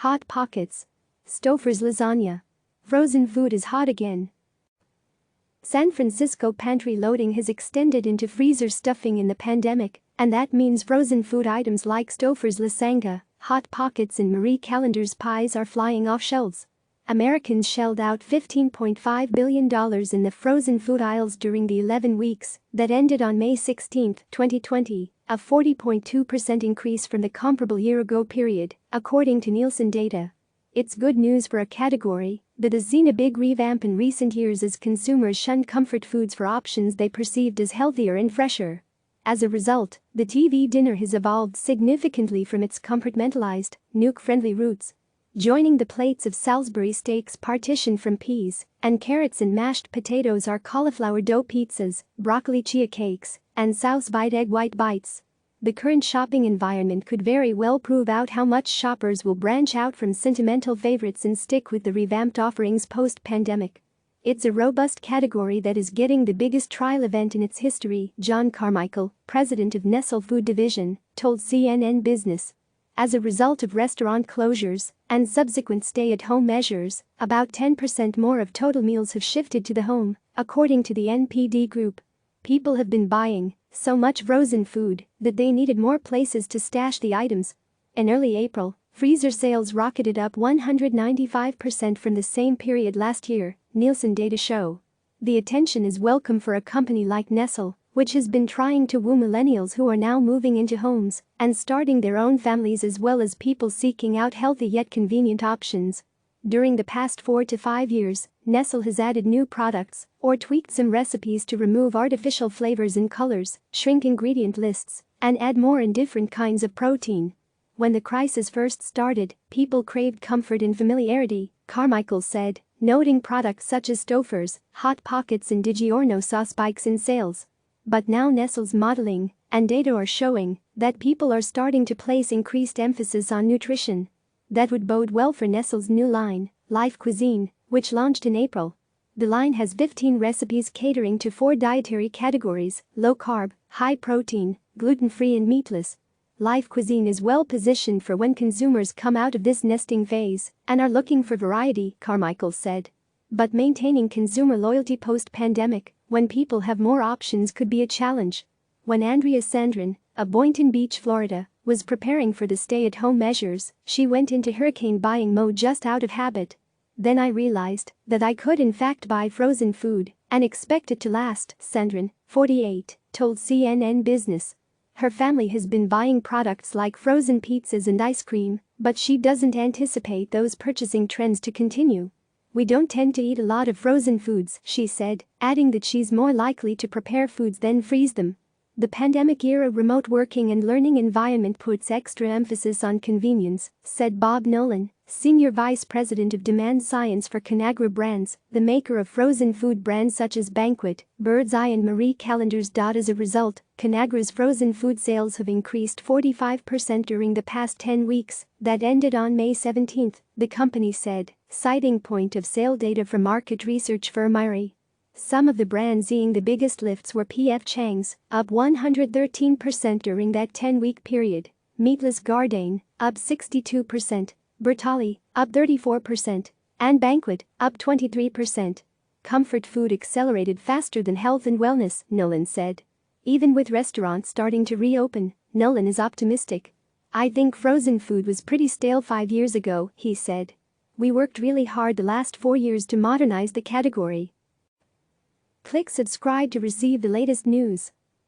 Hot Pockets. Stouffer's lasagna. Frozen food is hot again. San Francisco pantry loading has extended into freezer stuffing in the pandemic, and that means frozen food items like Stouffer's Lasanga, Hot Pockets and Marie Callender's pies are flying off shelves. Americans shelled out $15.5 billion in the frozen food aisles during the 11 weeks that ended on May 16, 2020, a 40.2% increase from the comparable year-ago period, according to Nielsen data. It's good news for a category that has seen a big revamp in recent years as consumers shunned comfort foods for options they perceived as healthier and fresher. As a result, the TV dinner has evolved significantly from its compartmentalized, nuke-friendly roots. Joining the plates of Salisbury steaks partitioned from peas and carrots and mashed potatoes are cauliflower-dough pizzas, broccoli chia cakes, and sous vide egg white bites. The current shopping environment could very well prove out how much shoppers will branch out from sentimental favorites and stick with the revamped offerings post-pandemic. It's a robust category that is getting the biggest trial event in its history, John Carmichael, president of Nestle Food Division, told CNN Business. As a result of restaurant closures and subsequent stay-at-home measures, about 10% more of total meals have shifted to the home, according to the NPD Group. People have been buying so much frozen food that they needed more places to stash the items. In early April, freezer sales rocketed up 195% from the same period last year, Nielsen data show. The attention is welcome for a company like Nestle, which has been trying to woo millennials who are now moving into homes and starting their own families, as well as people seeking out healthy yet convenient options. During the past 4 to 5 years, Nestle has added new products or tweaked some recipes to remove artificial flavors and colors, shrink ingredient lists, and add more and different kinds of protein. When the crisis first started, people craved comfort and familiarity, Carmichael said, noting products such as Stouffer's, Hot Pockets and DiGiorno saw spikes in sales. But now Nestle's modeling and data are showing that people are starting to place increased emphasis on nutrition. That would bode well for Nestle's new line, Life Cuisine, which launched in April. The line has 15 recipes catering to 4 dietary categories: low-carb, high-protein, gluten-free and meatless. Life Cuisine is well positioned for when consumers come out of this nesting phase and are looking for variety, Carmichael said. But maintaining consumer loyalty post-pandemic, when people have more options, could be a challenge. When Andrea Sandrin, of Boynton Beach, Florida, was preparing for the stay-at-home measures, she went into hurricane buying mode just out of habit. Then I realized that I could in fact buy frozen food and expect it to last, Sandrin, 48, told CNN Business. Her family has been buying products like frozen pizzas and ice cream, but she doesn't anticipate those purchasing trends to continue. We don't tend to eat a lot of frozen foods, she said, adding that she's more likely to prepare foods than freeze them. The pandemic-era remote working and learning environment puts extra emphasis on convenience, said Bob Nolan, Senior Vice President of Demand Science for Conagra Brands, the maker of frozen food brands such as Banquet, Bird's Eye and Marie Callender's. As a result, Conagra's frozen food sales have increased 45% during the past 10 weeks that ended on May 17, the company said, citing point-of-sale data from market research firm IRI. Some of the brands seeing the biggest lifts were P.F. Chang's, up 113% during that 10-week period, Meatless Garden, up 62%, Bertolli, up 34%, and Banquet, up 23%. Comfort food accelerated faster than health and wellness, Nolan said. Even with restaurants starting to reopen, Nolan is optimistic. I think frozen food was pretty stale 5 years ago, he said. We worked really hard the last 4 years to modernize the category. Click subscribe to receive the latest news.